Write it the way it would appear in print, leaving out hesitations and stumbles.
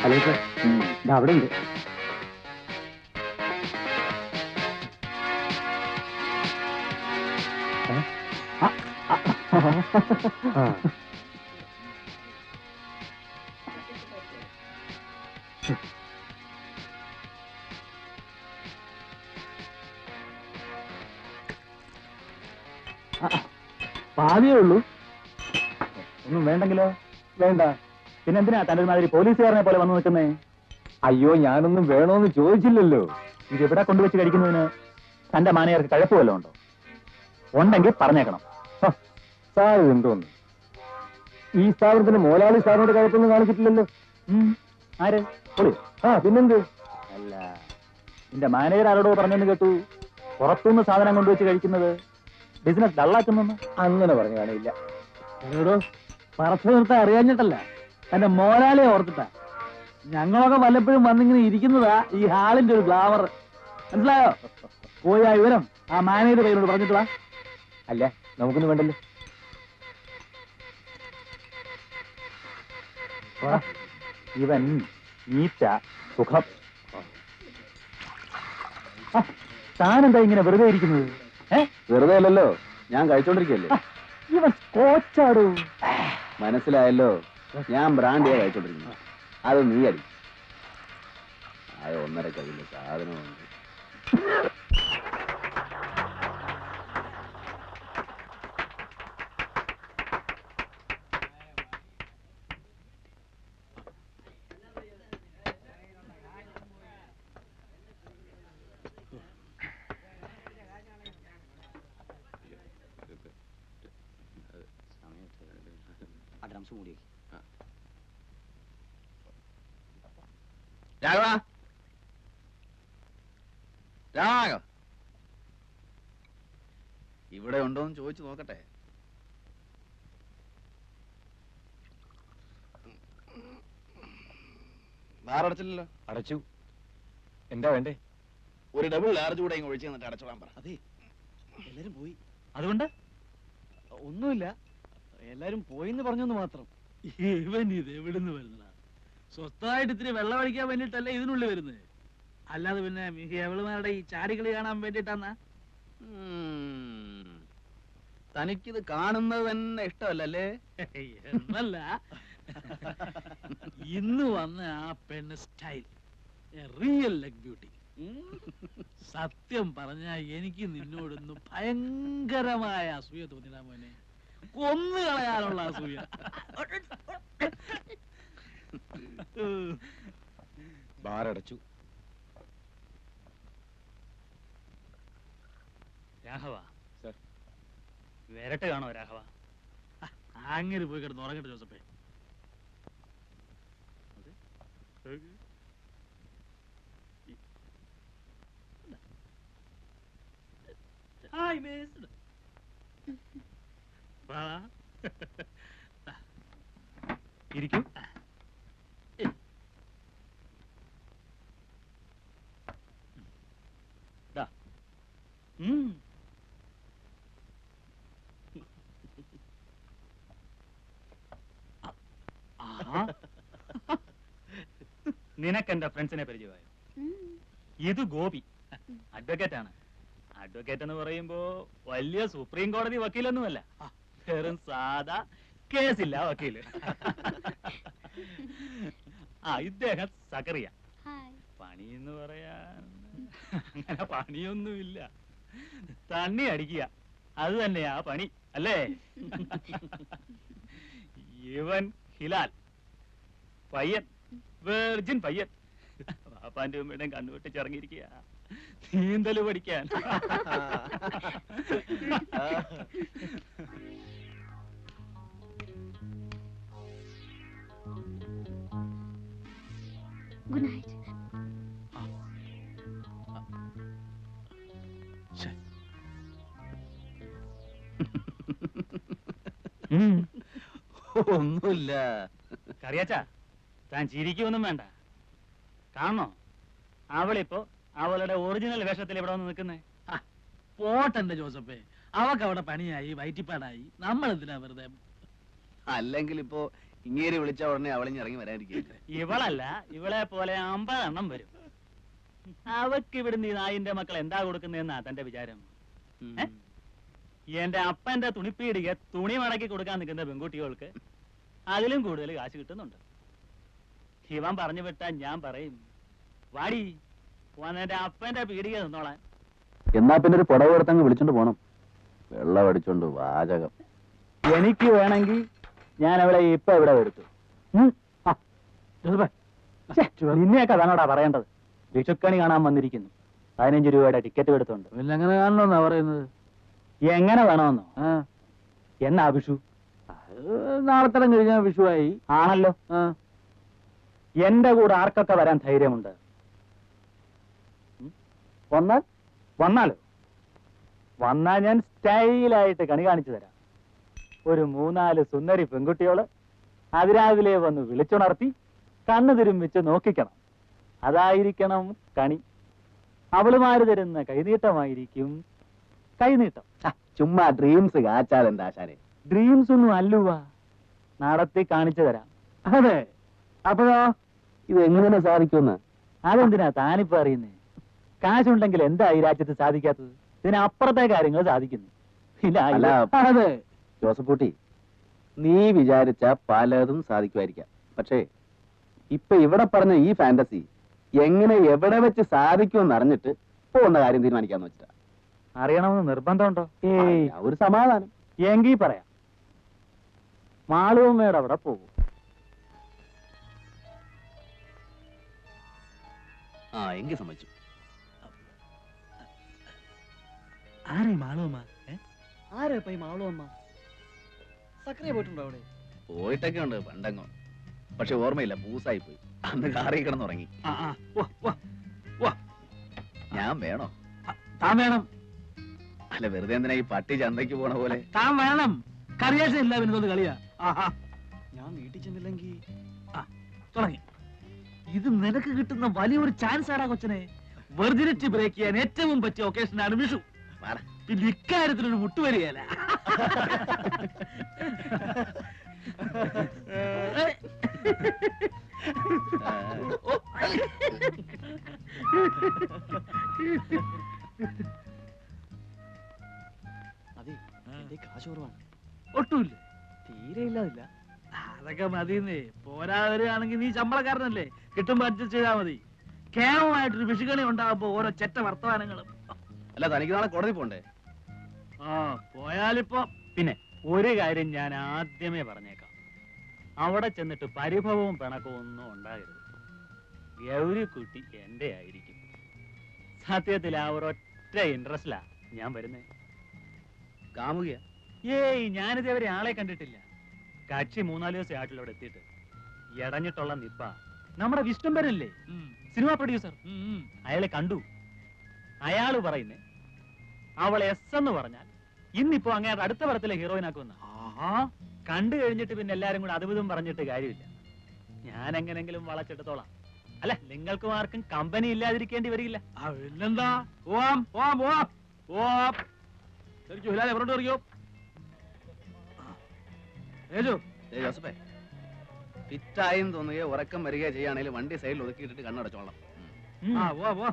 Hello sir, ഇത് അവിടെ ഉണ്ട്. പാതിയേ ഉള്ളൂ. ഒന്നും വേണ്ടെങ്കിലോ? വേണ്ട. പിന്നെന്തിനാ തന്റെ മാതിരി പോലീസുകാരനെ പോലെ വന്നു നിൽക്കുന്നേ? അയ്യോ, ഞാനൊന്നും വേണോന്ന് ചോദിച്ചില്ലല്ലോ. ഇതെവിടെ കൊണ്ടുവച്ച് കഴിക്കുന്നതിന് തന്റെ മാനേജർക്ക് കഴപ്പമല്ലോ ഉണ്ടോ? ഉണ്ടെങ്കിൽ പറഞ്ഞേക്കണം. സാർ എന്തോന്ന് ഈ സ്ഥാപനത്തിന് മോലാളി സാറിനോട് കഴപ്പൊന്നും കാണിച്ചിട്ടില്ലല്ലോ. ആര്? പൊളി. പിന്നെന്ത്? അല്ല, നിന്റെ മാനേജർ ആരോടോ പറഞ്ഞെന്ന് കേട്ടു, പുറത്തുനിന്ന് സാധനം കൊണ്ടുവച്ച് കഴിക്കുന്നത് ബിസിനസ് ഡള്ളാക്കുന്നു. അങ്ങനെ പറഞ്ഞു കാണില്ല. എന്നോടോ പറച്ചു നിർത്താൻ അറിയാഞ്ഞിട്ടല്ല, എന്റെ മോലാളിയെ ഓർത്തിട്ടാ. ഞങ്ങളൊക്കെ വല്ലപ്പോഴും വന്നിങ്ങനെ ഇരിക്കുന്നതാ ഈ ഹാളിന്റെ ഒരു ഗ്ലാമർ. മനസ്സിലായോ? പോയി ആ വിവരം ആ മാനേജർ പേരോട് പറഞ്ഞിട്ടുള്ള. അല്ല, നമുക്കൊന്നും വേണ്ടല്ലോ. ഇവൻ നീറ്റ സുഖം. താനെന്താ ഇങ്ങനെ വെറുതെ ഇരിക്കുന്നത്? വെറുതെ അല്ലല്ലോ, ഞാൻ കഴിച്ചോണ്ടിരിക്കല്ലേ. ഇവൻ കോച്ചാടൂ. മനസ്സിലായല്ലോ, ഞാൻ ബ്രാൻഡിയാ കഴിച്ചോണ്ടിരിക്കുന്നത്. അത് നീ അടി. ആയ 1.5 കവിന്റെ സാധനമുണ്ട്. രാഘവ, രാഘവ ഇവിടെ ഉണ്ടോന്ന് ചോദിച്ചു നോക്കട്ടെ. ബാറടച്ചില്ലല്ലോ. അടച്ചു. എന്താ വേണ്ടേ? ഒരു ഡബിൾ ലാർജ് കൂടെ ഇങ്ങ് ഒഴിച്ചു തന്നിട്ട് അടച്ചോളാൻ പറ. അതെ, എല്ലാരും പോയി. അതുകൊണ്ട് ഒന്നുമില്ല, എല്ലാരും പോയിന്ന് പറഞ്ഞെന്ന് മാത്രം. ഇവൻ ഇത് എവിടുന്ന് വരുന്നതാ? സ്വസ്ഥമായിട്ട് ഇത്തിരി വെള്ളം അടിക്കാൻ വേണ്ടിട്ടല്ലേ ഇതിനുള്ളിൽ വരുന്നത്, അല്ലാതെ പിന്നെ എവളുമാരുടെ ഈ ചാടികളി കാണാൻ വേണ്ടിട്ടാന്നാ? തനിക്കിത് കാണുന്നത് തന്നെ ഇഷ്ടമല്ലേ? എന്നല്ല, ഇന്ന് വന്ന ആ പെണ്ണ് സ്റ്റൈൽ റിയൽ ലെഗ് ബ്യൂട്ടി. സത്യം പറഞ്ഞ എനിക്ക് നിന്നോടൊന്ന് ഭയങ്കരമായ അസൂയ തോന്നിടാ മോനെ. കൊന്നു കളയാനുള്ള അസൂയ. ബാറടച്ചു. രാഘവ, വരട്ടെ കാണോ രാഘവ? അങ്ങനെ പോയി കിടന്ന് ഉറങ്ങട്ടെ ജോസഫേ. Hi miss. ഇരിക്കൂ. നിനക്ക് എന്റെ ഫ്രണ്ട്സിനെ പരിചയമായോ? ഇത് ഗോപി, അഡ്വക്കേറ്റ് ആണ്. അഡ്വക്കേറ്റ് എന്ന് പറയുമ്പോ വലിയ സുപ്രീം കോടതി വക്കീലൊന്നുമല്ല, വെറും സാധാ കേസില്ല വക്കീല്. ഇദ്ദേഹം സക്കറിയ. പണി എന്ന് പറയാൻ അങ്ങനെ പണിയൊന്നുമില്ല, തണ്ണി അടിക്കുക, അത് തന്നെയാ പണി അല്ലേ? ഇവൻ ഹിലാൽ, പയ്യൻ, വെർജിൻ പയ്യൻ. പാപ്പാന്റെ ഉമ്മയുടെയും കണ്ണുവെട്ടിച്ചിറങ്ങിയിരിക്കുക നീന്തല് പഠിക്കാൻ. Good night. ഒന്നുമില്ല. കറിയാച്ചാ, താൻ ചിരിക്കൊന്നും വേണ്ട. കാണണോ, അവളിപ്പോ അവളുടെ ഒറിജിനൽ വേഷത്തിൽ ഇവിടെ വന്ന് നിൽക്കുന്നേ. പോട്ടെന്റെ ജോസഫേ, അവക്ക് അവിടെ പണിയായി വയറ്റിപ്പാടായി, നമ്മൾ എന്തിനാ വെറുതെ? അല്ലെങ്കിൽ ഇപ്പോ ഇങ്ങേരി വിളിച്ച ഉടനെ അവളിഞ്ഞിറങ്ങി വരാതിരിക്കില്ല. ഇവളല്ല, ഇവളെ പോലെ 50 എണ്ണം വരും. അവക്ക് ഇവിടുന്ന് ഈ നായിന്റെ മക്കൾ എന്താ കൊടുക്കുന്നതെന്നാ തന്റെ വിചാരം? എന്റെ അപ്പന്റെ തുണിപ്പീടിക തുണി മടക്കി കൊടുക്കാൻ നിൽക്കുന്ന പെൺകുട്ടികൾക്ക് അതിലും കൂടുതൽ കാശ് കിട്ടുന്നുണ്ട്. ഇവൻ പറഞ്ഞു വിട്ടാ ഞാൻ പറയും, വാടി എന്റെ അപ്പന്റെ പീടിക നിന്നോളാൻ. എന്നാ പിന്നെ ഒരു പുടവ് എടുത്തങ്ങ് വിളിച്ചോണ്ട് പോണം. വെള്ളം അടിച്ചോണ്ട് വാചകം. എനിക്ക് വേണമെങ്കിൽ ഞാൻ അവളെ ഇപ്പൊ ഇവിടെ എടുത്തു. നിന്നെയൊക്കെ അതാണോടാ പറയേണ്ടത്. വിഷുക്കണി കാണാൻ വന്നിരിക്കുന്നു. 15 രൂപയുടെ ടിക്കറ്റ് എടുത്തോണ്ട്. പിന്നെ എങ്ങനെ കാണണമെന്നാ പറയുന്നത്? എങ്ങനെ വേണമെന്നോ? എന്നാ വിഷു? നാളെ തരം കഴിഞ്ഞാൽ വിഷുവായി. ആണല്ലോ. എന്റെ കൂടെ ആർക്കൊക്കെ വരാൻ ധൈര്യമുണ്ട്? വന്നാലോ? വന്നാ ഞാൻ സ്റ്റൈലായിട്ട് കണി കാണിച്ചു തരാം. ഒരു 3-4 സുന്ദരി പെൺകുട്ടികള് അതിരാവിലെ വന്ന് വിളിച്ചുണർത്തി കണ്ണു തിരുമ്പിച്ച് നോക്കിക്കണം. അതായിരിക്കണം കണി. അവളുമാര് തരുന്ന കൈനീട്ടമായിരിക്കും കൈനീട്ടം. ചുമ്മാ ഡ്രീംസ് കാച്ചാലെന്താ ആശാനെ? ഡ്രീംസ് ഒന്നും അല്ലുവാ, നടത്തി കാണിച്ചു തരാം. അതെ, അപ്പോഴോ ഇത് എങ്ങനെ സാധിക്കുമെന്ന് അതെന്തിനാ താനിപ്പോ അറിയുന്നേ? കാശുണ്ടെങ്കിൽ എന്താ ഈ രാജ്യത്ത് സാധിക്കാത്തത്? ഇതിനപ്പുറത്തെ കാര്യങ്ങൾ സാധിക്കുന്നു. അതെ ജോസഫൂട്ടി, നീ വിചാരിച്ച പലതും സാധിക്കുമായിരിക്കാം. പക്ഷേ ഇപ്പൊ ഇവിടെ പറഞ്ഞ ഈ ഫാന്റസി എങ്ങനെ എവിടെ വെച്ച് സാധിക്കുമെന്ന് അറിഞ്ഞിട്ട് പോകുന്ന കാര്യം തീരുമാനിക്കാന്ന് വെച്ചിട്ടാ. അറിയണമെന്ന് നിർബന്ധമുണ്ടോ? ഒരു സമാധാനം. എങ്കിൽ പറയാം. മാളുവമ്മയുടെ അവിടെ പോകും. എങ്കിൽ സമ്മതിച്ചു. ആരേ മാളുവമ്മ? ആരാ ഇപ്പൊ ഈ മാളുവമ്മ? സക്രിയ പോയിട്ടുണ്ടോ അവിടെ? പോയിട്ടൊക്കെ ഉണ്ട് പണ്ടങ്ങോ. പക്ഷെ ഓർമ്മയില്ല, പൂസായി പോയി. അന്ന് കാറിൽ കിടന്നുറങ്ങി. ഞാൻ വേണോ? താൻ വേണം. അല്ല, വെറുതെ എന്തിനാ ഈ പട്ടി ചന്തയ്ക്ക് പോണ പോലെ? താൻ വേണം. കറിയാശ ഇല്ല പിന്നെ കളിയാ. ഞാൻ വീട്ടിൽ ചെന്നില്ലെങ്കിൽ തുടങ്ങി. ഇത് നിനക്ക് കിട്ടുന്ന വലിയൊരു ചാൻസ് ആടാ കൊച്ചനെ. വെർജിനിറ്റി ബ്രേക്ക് ചെയ്യാൻ ഏറ്റവും പറ്റിയ ഒക്കേഷനാണ് വിഷു. പിന്നെ ഇക്കാര്യത്തിലൊരു മുട്ടുവരികയല്ല. അതെ, എന്റെ കാശ് കുറവാണ്. ഒട്ടുമില്ല, തീരെ ഇല്ലാതില്ല. അതൊക്കെ മതിന്നേ. പോരാ വരികയാണെങ്കിൽ നീ ശമ്പളക്കാരനല്ലേ, കിട്ടുമ്പോ അഡ്ജസ്റ്റ് ചെയ്താൽ മതി. കേവലമായിട്ടൊരു വിഷുകണി ഉണ്ടാകുമ്പോ ഓരോ ചെറ്റ വർത്തമാനങ്ങളും. അല്ല, തനിക്ക് നാളെ കോടതി പോണ്ടേ? പോയാലിപ്പോ പിന്നെ ഒരു കാര്യം ഞാൻ ആദ്യമേ പറഞ്ഞേക്കാം. അവിടെ ചെന്നിട്ട് പരിഭവവും പിണക്കവും ഒന്നും ഉണ്ടാകരുത്. ഗൗരിക്കുട്ടി എന്റെ ആയിരിക്കും. സത്യത്തിൽ ആ ഒരൊറ്റ ഇൻട്രസ്റ്റിലാ ഞാൻ വരുന്നേ. കാമുകിയ? ഏയ്, ഞാനിതേവരെ ആളെ കണ്ടിട്ടില്ല. കക്ഷി 3-4 ദിവസം ആയിട്ടില്ല അവിടെ എത്തിയിട്ട്. ഇടഞ്ഞിട്ടുള്ള നിപ്പ നമ്മുടെ വിഷ്ണുമ്പരല്ലേ, സിനിമാ പ്രൊഡ്യൂസർ, അയാളെ കണ്ടു. അയാള് പറയുന്നേ അവൾ എസ് എന്ന് പറഞ്ഞാൽ ഇന്നിപ്പോ അങ്ങേരുടെ അടുത്ത പടത്തിലെ ഹീറോയിൻ ആക്കുമെന്ന. കണ്ടു കഴിഞ്ഞിട്ട് പിന്നെ എല്ലാരും കൂടെ അതുവിധം പറഞ്ഞിട്ട് കാര്യമില്ല. ഞാൻ എങ്ങനെങ്കിലും വളച്ചെടുത്തോളാം. അല്ല, നിങ്ങൾക്കും ആർക്കും കമ്പനി ഇല്ലാതിരിക്കേണ്ടി വരില്ല. ഇല്ലെന്താ? പോവാം പോവാം പോവാം പോവാം. ശരിക്കും ഹിലാലെ എവരോട്ട് അറിയോ? ജോസഫേ, ഫിറ്റായും തോന്നുകയോ ഉറക്കം വരികയോ ചെയ്യുകയാണെങ്കിൽ വണ്ടി സൈഡിൽ ഒതുക്കിയിട്ടിട്ട് കണ്ണടച്ചോളാം. പോവാ പോവാ.